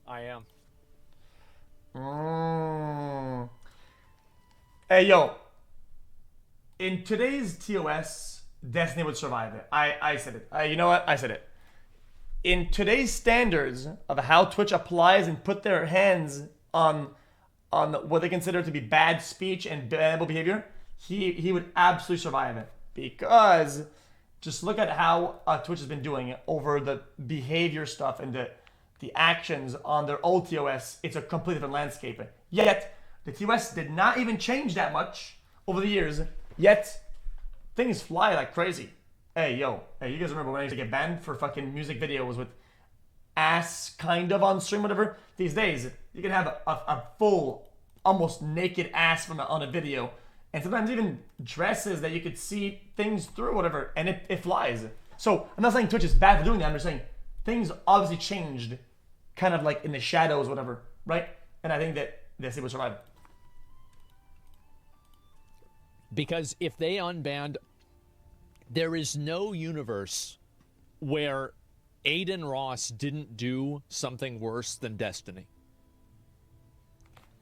I am. Mm. Hey, yo. In today's TOS, Destiny would survive it. I said it. You know what? I said it. In today's standards of how Twitch applies and put their hands on what they consider to be bad speech and bad behavior, he would absolutely survive it. Because just look at how Twitch has been doing over the behavior stuff and the actions on their old TOS. It's a completely different landscape. Yet the TOS did not even change that much over the years. Yet things fly like crazy. Hey, yo. Hey, you guys remember when I used to get banned for fucking music videos with ass kind of on stream, whatever? These days, you can have a full, almost naked ass on a video. And sometimes even dresses that you could see things through, whatever, and it flies. So, I'm not saying Twitch is bad for doing that. I'm just saying things obviously changed kind of like in the shadows, whatever, right? And I think that this will survive. Because if they unbanned, there is no universe where Adin Ross didn't do something worse than Destiny.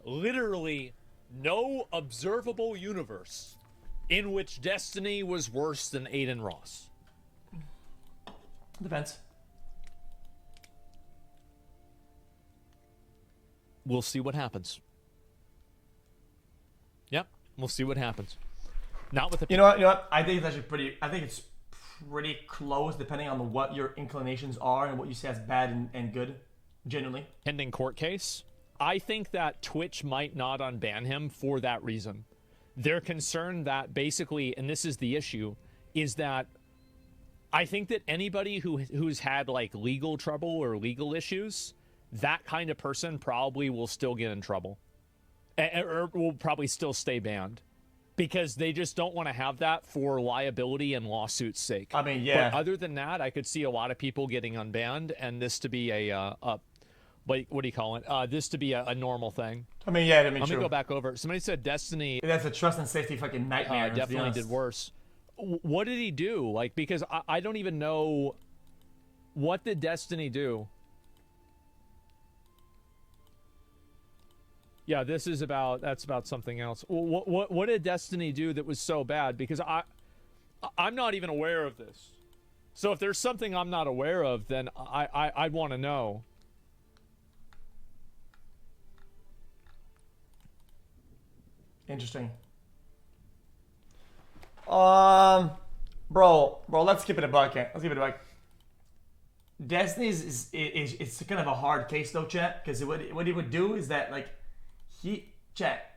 Literally no observable universe in which Destiny was worse than Adin Ross. Depends. We'll see what happens. Yep, we'll see what happens. Not with the... You know what? I think it's actually pretty... I think it's pretty close depending on what your inclinations are and what you see as bad and good, genuinely. Pending court case. I think that Twitch might not unban him for that reason. They're concerned that basically, and this is the issue, is that I think that anybody who's had like legal trouble or legal issues, that kind of person probably will still get in trouble. Or will probably still stay banned. Because they just don't want to have that for liability and lawsuit's sake. I mean, yeah. But other than that, I could see a lot of people getting unbanned, and this to be what do you call it? This to be a normal thing. I mean, yeah, I mean, Let true. me go back over. Somebody said Destiny... That's a trust and safety fucking nightmare. Definitely did worse. What did he do? Like, because I don't even know... What did Destiny do? Yeah, this is about... That's about something else. What did Destiny do that was so bad? Because I'm not even aware of this. So if there's something I'm not aware of, then I'd want to know. Interesting. Bro, let's keep it a buck. Let's keep it a buck. Destiny is it's kind of a hard case though, chat, because what he would do is that like chat.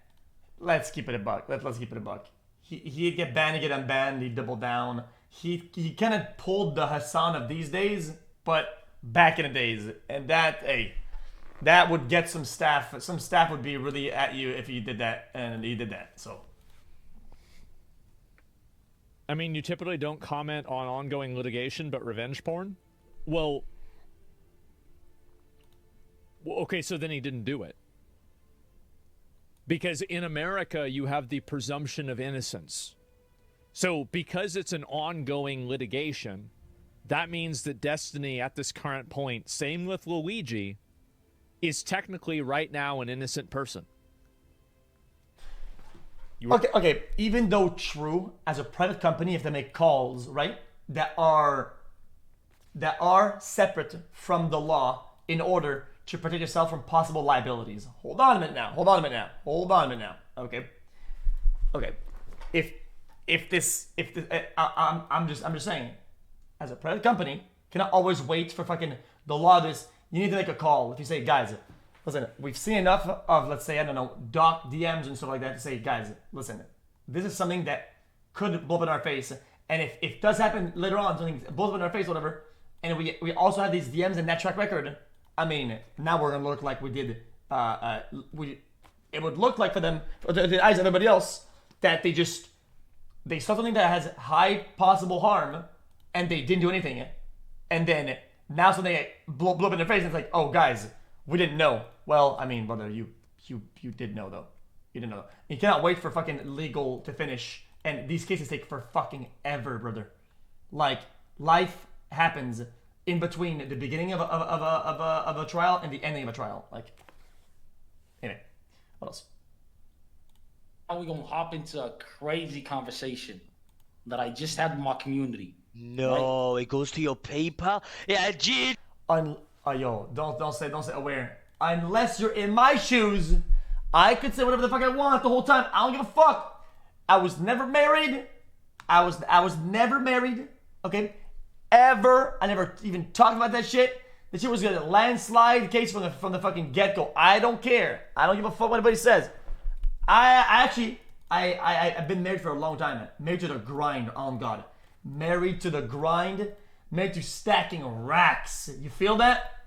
Let's keep it a buck. Let's keep it a buck. He'd get banned, he'd get unbanned, he'd double down. He kind of pulled the Hassan of these days, but back in the days, and that would get some staff. Some staff would be really at you if you did that, and he did that. So, I mean, you typically don't comment on ongoing litigation, but revenge porn? Well, okay, so then he didn't do it. Because in America, you have the presumption of innocence. So because it's an ongoing litigation, that means that Destiny at this current point, same with Luigi, is technically right now an innocent person. Okay. Even though true, as a private company, if they make calls, right, that are separate from the law in order to protect yourself from possible liabilities. Hold on a minute now. Okay. I'm just saying, as a private company, cannot always wait for fucking the law. You need to make a call. If you say, guys, listen, we've seen enough of, let's say, I don't know, doc DMs and stuff like that to say, guys, listen, this is something that could blow up in our face. And if it does happen later on, something blows up in our face, whatever, and we also have these DMs and that track record, I mean, now we're going to look like we did, it would look like for them, for the eyes of everybody else, that they saw something that has high possible harm, and they didn't do anything. And then now something blow up in their face, and it's like, oh, guys, we didn't know. Well, I mean, brother, you did know, though. You didn't know. You cannot wait for fucking legal to finish, and these cases take for fucking ever, brother. Like, life happens, in between the beginning of a trial and the ending of a trial. Like, anyway, what else? Now we're gonna hop into a crazy conversation that I just had with my community. No, it goes to your PayPal. Yeah, Jid. Yo, don't say aware. Unless you're in my shoes, I could say whatever the fuck I want the whole time. I don't give a fuck. I was never married. I was never married. Okay, ever. I never even talked about that shit. The shit was gonna landslide the case from the fucking get go. I don't care. I don't give a fuck what anybody says. I've been married for a long time, man. Married to the grind, on God. Married to the grind. Married to stacking racks. You feel that?